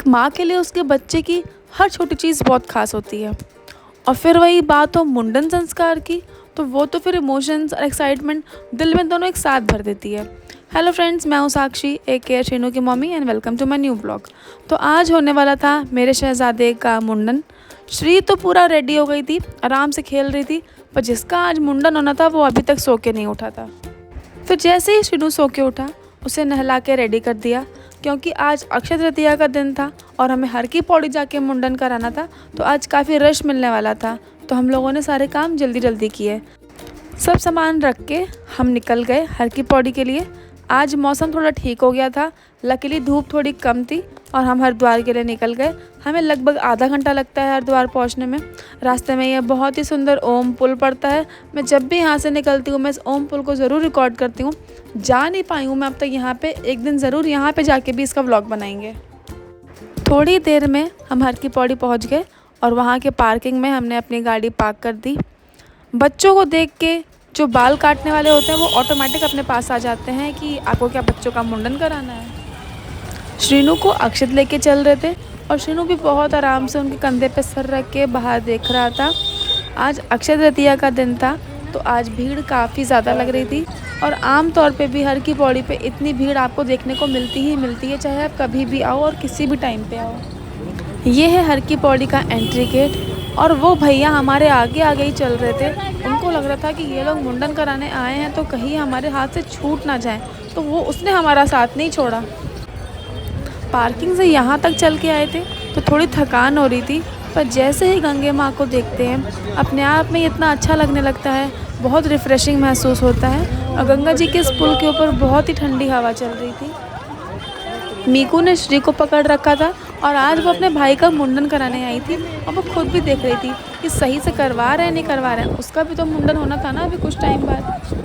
एक माँ के लिए उसके बच्चे की हर छोटी चीज़ बहुत खास होती है। और फिर वही बात हो मुंडन संस्कार की, तो वो तो फिर इमोशंस और एक्साइटमेंट दिल में दोनों एक साथ भर देती है। हेलो फ्रेंड्स, मैं हूँ साक्षी, एक केयर शीनू की मम्मी, and welcome to my new blog. तो आज होने वाला था मेरे शहजादे का मुंडन। श्री तो पूरा रेडी हो गई थी, आराम से खेल रही थी, पर जिसका आज मुंडन होना था वो अभी तक सो के नहीं उठा था। फिर जैसे ही शीनू सो के उठा, उसे नहला के रेडी कर दिया, क्योंकि आज अक्षय तृतीया का दिन था और हमें हर की पौड़ी जाके मुंडन कराना था। तो आज काफ़ी रश मिलने वाला था, तो हम लोगों ने सारे काम जल्दी जल्दी किए। सब सामान रख के हम निकल गए हर की पौड़ी के लिए। आज मौसम थोड़ा ठीक हो गया था, लकीली धूप थोड़ी कम थी और हम हरिद्वार के लिए निकल गए। हमें लगभग आधा घंटा लगता है हरिद्वार पहुंचने में। रास्ते में यह बहुत ही सुंदर ओम पुल पड़ता है। मैं जब भी यहाँ से निकलती हूँ मैं इस ओम पुल को ज़रूर रिकॉर्ड करती हूँ। जा नहीं पाई हूँ मैं अब तक यहाँ पे, एक दिन ज़रूर यहाँ पे जाके भी इसका व्लॉग बनाएंगे। थोड़ी देर में हम हर की पौड़ी पहुँच गए और वहाँ के पार्किंग में हमने अपनी गाड़ी पार्क कर दी। बच्चों को देख के जो बाल काटने वाले होते हैं वो ऑटोमेटिक अपने पास आ जाते हैं कि आपको क्या बच्चों का मुंडन कराना है। श्रीनू को अक्षत लेके चल रहे थे और श्रीनू भी बहुत आराम से उनके कंधे पे सर रख के बाहर देख रहा था। आज अक्षय तृतीया का दिन था, तो आज भीड़ काफ़ी ज़्यादा लग रही थी। और आम तौर पे भी हर की पौड़ी पे इतनी भीड़ आपको देखने को मिलती ही मिलती है, चाहे आप कभी भी आओ और किसी भी टाइम पे आओ। ये है हर की पौड़ी का एंट्री गेट, और वो भैया हमारे आगे आगे ही चल रहे थे। उनको लग रहा था कि ये लोग मुंडन कराने आए हैं तो कहीं हमारे हाथ से छूट ना जाए, तो वो उसने हमारा साथ नहीं छोड़ा। पार्किंग से यहाँ तक चल के आए थे तो थोड़ी थकान हो रही थी, पर जैसे ही गंगे माँ को देखते हैं अपने आप में इतना अच्छा लगने लगता है, बहुत रिफ़्रेशिंग महसूस होता है। और गंगा जी के इस पुल के ऊपर बहुत ही ठंडी हवा चल रही थी। मीकू ने श्री को पकड़ रखा था और आज वो अपने भाई का मुंडन कराने आई थी, और वो खुद भी देख रही थी कि सही से करवा रहे हैं नहीं करवा रहे हैं। उसका भी तो मुंडन होना था ना अभी कुछ टाइम बाद।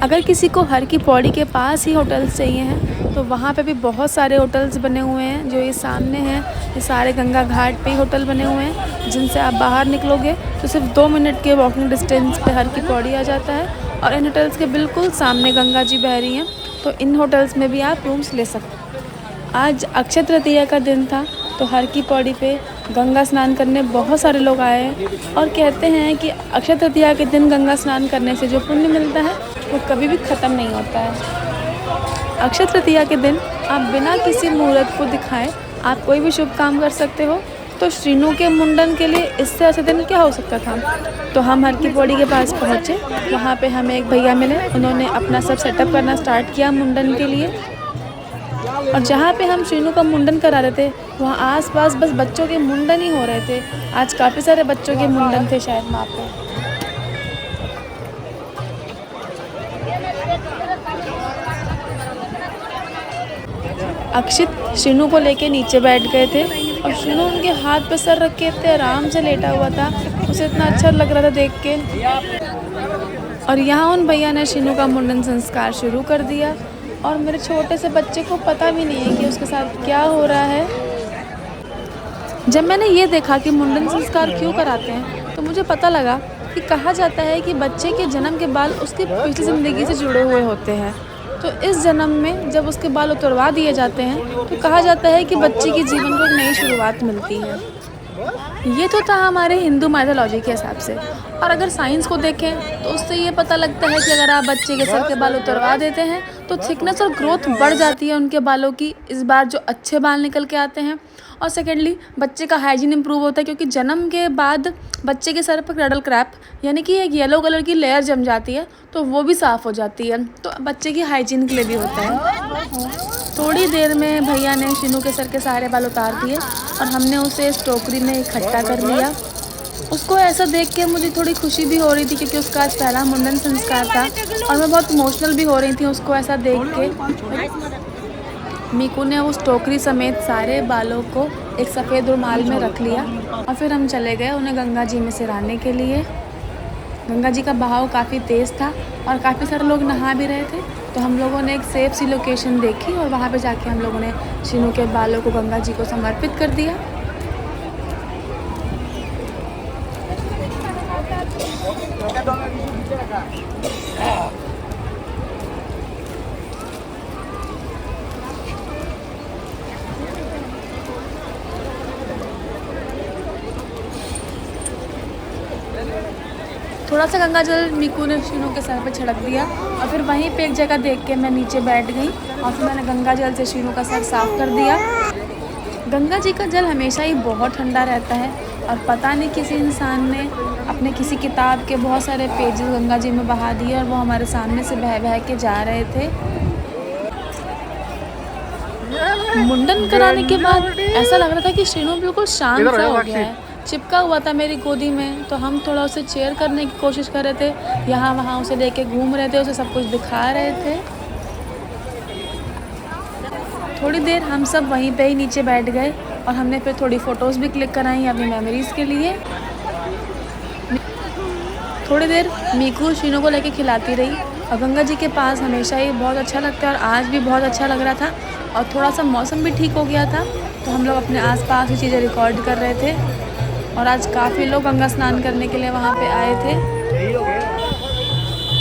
अगर किसी को हर की पौड़ी के पास ही होटल्स चाहिए हैं तो वहाँ पे भी बहुत सारे होटल्स बने हुए हैं। जो ये सामने हैं ये सारे गंगा घाट पे ही होटल बने हुए हैं, जिनसे आप बाहर निकलोगे तो सिर्फ 2 मिनट के वॉकिंग डिस्टेंस पे हर की पौड़ी आ जाता है। और इन होटल्स के बिल्कुल सामने गंगा जी बह रही हैं, तो इन होटल्स में भी आप रूम्स ले सकते हैं। आज अक्षय तृतीया का दिन था, तो हर की पौड़ी पे गंगा स्नान करने बहुत सारे लोग आए हैं। और कहते हैं कि अक्षय तृतीया के दिन गंगा स्नान करने से जो पुण्य मिलता है वो कभी भी ख़त्म नहीं होता है। अक्षय तृतीया के दिन आप बिना किसी मुहूर्त को दिखाए आप कोई भी शुभ काम कर सकते हो। तो श्रीनू के मुंडन के लिए इससे अच्छा दिन क्या हो सकता था। तो हम हर की पौड़ी के पास पहुँचे, वहाँ पे हमें एक भैया मिले। उन्होंने अपना सब सेटअप करना स्टार्ट किया मुंडन के लिए। और जहाँ पे हम श्रीनू का मुंडन करा रहे थे वहाँ आसपास बस बच्चों के मुंडन ही हो रहे थे। आज काफ़ी सारे बच्चों के मुंडन थे शायद वहाँ पे। अक्षित श्रीनू को लेके नीचे बैठ गए थे और श्रीनू उनके हाथ पे सर रख के इतने आराम से लेटा हुआ था, उसे इतना अच्छा लग रहा था देख के। और यहाँ उन भैया ने श्रीनू का मुंडन संस्कार शुरू कर दिया, और मेरे छोटे से बच्चे को पता भी नहीं है कि उसके साथ क्या हो रहा है। जब मैंने ये देखा कि मुंडन संस्कार क्यों कराते हैं तो मुझे पता लगा कि कहा जाता है कि बच्चे के जन्म के बाल उसकी पिछली ज़िंदगी से जुड़े हुए होते हैं। तो इस जन्म में जब उसके बाल उतरवा दिए जाते हैं तो कहा जाता है कि बच्चे के जीवन को एक नई शुरुआत मिलती है। ये तो था हमारे हिंदू माइथोलॉजी के हिसाब से। और अगर साइंस को देखें तो उससे ये पता लगता है कि अगर आप बच्चे के सर के बाल उतरवा देते हैं तो थिकनेस और ग्रोथ बढ़ जाती है उनके बालों की, इस बार जो अच्छे बाल निकल के आते हैं। और सेकेंडली बच्चे का हाइजीन इंप्रूव होता है, क्योंकि जन्म के बाद बच्चे के सर पर क्रैडल क्रैप यानी कि एक येलो कलर की लेयर जम जाती है, तो वो भी साफ़ हो जाती है। तो बच्चे की हाइजीन के लिए भी होता है। थोड़ी देर में भैया ने शीनू के सर के सारे बाल उतार दिए और हमने उसे इस टोकरी में इकट्ठा कर लिया। उसको ऐसा देख के मुझे थोड़ी खुशी भी हो रही थी, क्योंकि उसका आज पहला मुंडन संस्कार था और मैं बहुत इमोशनल भी हो रही थी उसको ऐसा देख के। मीकू ने उस टोकरी समेत सारे बालों को एक सफ़ेद रुमाल में रख लिया और फिर हम चले गए उन्हें गंगा जी में सिराने के लिए। गंगा जी का बहाव काफ़ी तेज़ था और काफ़ी सारे लोग नहा भी रहे थे, तो हम लोगों ने एक सेफ सी लोकेशन देखी और वहाँ पे जाके हम लोगों ने शीनू के बालों को गंगा जी को समर्पित कर दिया। थोड़ा सा गंगा जल मीकू ने शीनू के सर पे छिड़क दिया और फिर वहीं पे एक जगह देख के मैं नीचे बैठ गई और फिर मैंने गंगा जल से शीनू का सर साफ़ कर दिया। गंगा जी का जल हमेशा ही बहुत ठंडा रहता है और पता नहीं किसी इंसान ने अपने किसी किताब के बहुत सारे पेजेस गंगा जी में बहा दिए और वो हमारे सामने से बह बह के जा रहे थे। मुंडन कराने के बाद ऐसा लग रहा था कि शीनू बिल्कुल शांत सा हो गया है, चिपका हुआ था मेरी गोदी में। तो हम थोड़ा उसे चेयर करने की कोशिश कर रहे थे, यहाँ वहाँ उसे लेके घूम रहे थे, उसे सब कुछ दिखा रहे थे। थोड़ी देर हम सब वहीं पे ही नीचे बैठ गए और हमने फिर थोड़ी फ़ोटोज़ भी क्लिक कराई अपनी मेमोरीज़ के लिए। थोड़ी देर मीकू शीनू को लेके खिलाती रही और गंगा जी के पास हमेशा ही बहुत अच्छा लगता है और आज भी बहुत अच्छा लग रहा था और थोड़ा सा मौसम भी ठीक हो गया था, तो हम लोग अपने आसपास की चीज़ें रिकॉर्ड कर रहे थे। और आज काफ़ी लोग गंगा स्नान करने के लिए वहाँ पे आए थे।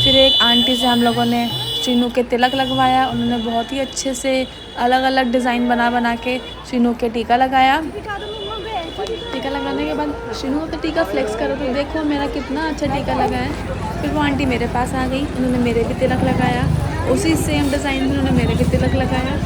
फिर एक आंटी से हम लोगों ने शीनू के तिलक लगवाया। उन्होंने बहुत ही अच्छे से अलग अलग डिज़ाइन बना के शीनू के टीका लगाया। टीका लगाने के बाद शीनू का टीका फ्लेक्स करो तो देखो मेरा कितना अच्छा टीका लगा है। फिर वो आंटी मेरे पास आ गई, उन्होंने मेरे भी तिलक लगाया, उसी सेम डिज़ाइन में उन्होंने मेरे भी तिलक लगाया।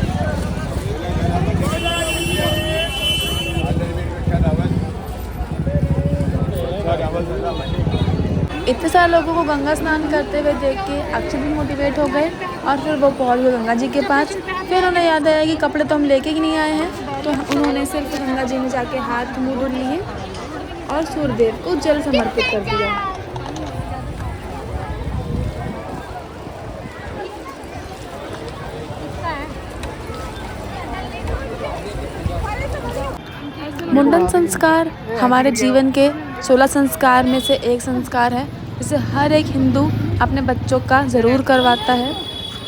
इतने सारे लोगों को गंगा स्नान करते हुए देख के अक्षय भी मोटिवेट हो गए और फिर वो पहुंच गए गंगा जी के पास। फिर उन्हें याद आया कि कपड़े तो हम लेके ही नहीं आए हैं, तो उन्होंने सिर्फ गंगा जी में जाके हाथ मुँह धुल लिए और सूर्यदेव को जल समर्पित कर दिया। मुंडन संस्कार हमारे जीवन के 16 संस्कार में से एक संस्कार है, जिसे हर एक हिंदू अपने बच्चों का ज़रूर करवाता है।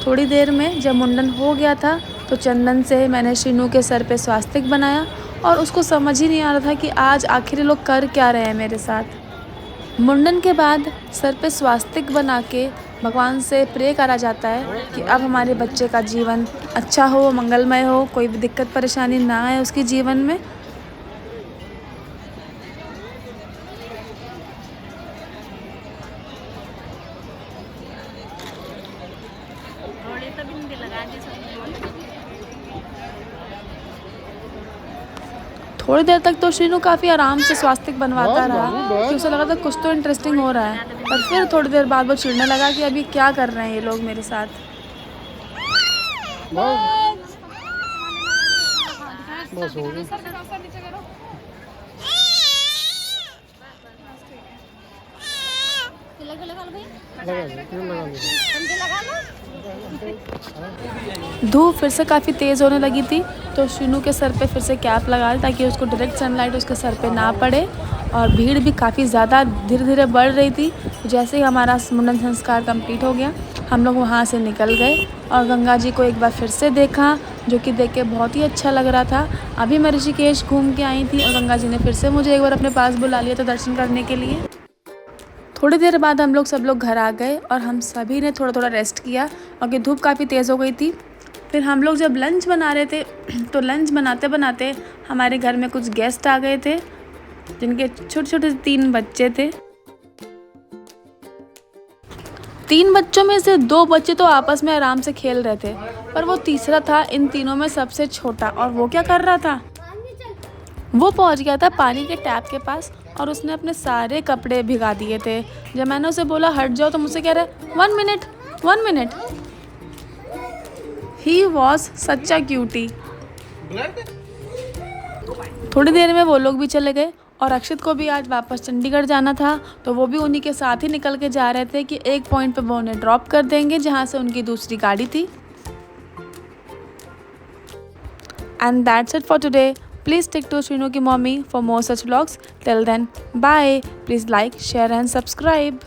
थोड़ी देर में जब मुंडन हो गया था तो चंदन से मैंने शीनू के सर पे स्वास्तिक बनाया और उसको समझ ही नहीं आ रहा था कि आज आखिर लोग कर क्या रहे हैं मेरे साथ। मुंडन के बाद सर पे स्वास्तिक बना के भगवान से प्रे करा जाता है कि अब हमारे बच्चे का जीवन अच्छा हो, मंगलमय हो, कोई भी दिक्कत परेशानी ना आए उसके जीवन में। थोड़ी देर तक तो शीनू काफ़ी आराम से स्वास्तिक बनवाता रहा कि उसे लगा था कुछ तो इंटरेस्टिंग हो रहा है, पर फिर थोड़ी देर बाद वो चिढ़ने लगा कि अभी क्या कर रहे हैं ये लोग मेरे साथ। बस हो गया। धूप फिर से काफ़ी तेज़ होने लगी थी, तो शीनू के सर पे फिर से कैप लगा दी ताकि उसको डायरेक्ट सनलाइट उसके सर पे ना पड़े। और भीड़ भी काफ़ी ज़्यादा धीरे धीरे बढ़ रही थी। जैसे ही हमारा मुंडन संस्कार कंप्लीट हो गया, हम लोग वहाँ से निकल गए और गंगा जी को एक बार फिर से देखा, जो कि देख के बहुत ही अच्छा लग रहा था। अभी मैं ऋषिकेश घूम के आई थी और गंगा जी ने फिर से मुझे एक बार अपने पास बुला लिया था दर्शन करने के लिए। थोड़ी देर बाद हम लोग सब लोग घर आ गए और हम सभी ने थोड़ा थोड़ा रेस्ट किया क्योंकि धूप काफ़ी तेज़ हो गई थी। फिर हम लोग जब लंच बना रहे थे तो लंच बनाते बनाते हमारे घर में कुछ गेस्ट आ गए थे, जिनके छोटे छोटे 3 बच्चे थे। 3 बच्चों में से 2 बच्चे तो आपस में आराम से खेल रहे थे, पर वो तीसरा था इन तीनों में सबसे छोटा। और वो क्या कर रहा था, वो पहुंच गया था पानी के टैप के पास और उसने अपने सारे कपड़े भिगा दिए थे। जब मैंने उसे बोला हट जाओ तो मुझसे कह रहा है 1 minute. He was such a cutie. थोड़ी देर में वो लोग भी चले गए और अक्षित को भी आज वापस चंडीगढ़ जाना था, तो वो भी उन्हीं के साथ ही निकल के जा रहे थे कि एक पॉइंट पे वो उन्हें ड्रॉप कर देंगे जहाँ से उनकी दूसरी गाड़ी थी। And that's it for today. Please stick to Shinu Ki Mommy for more such vlogs. Till then, bye. Please like, share and subscribe.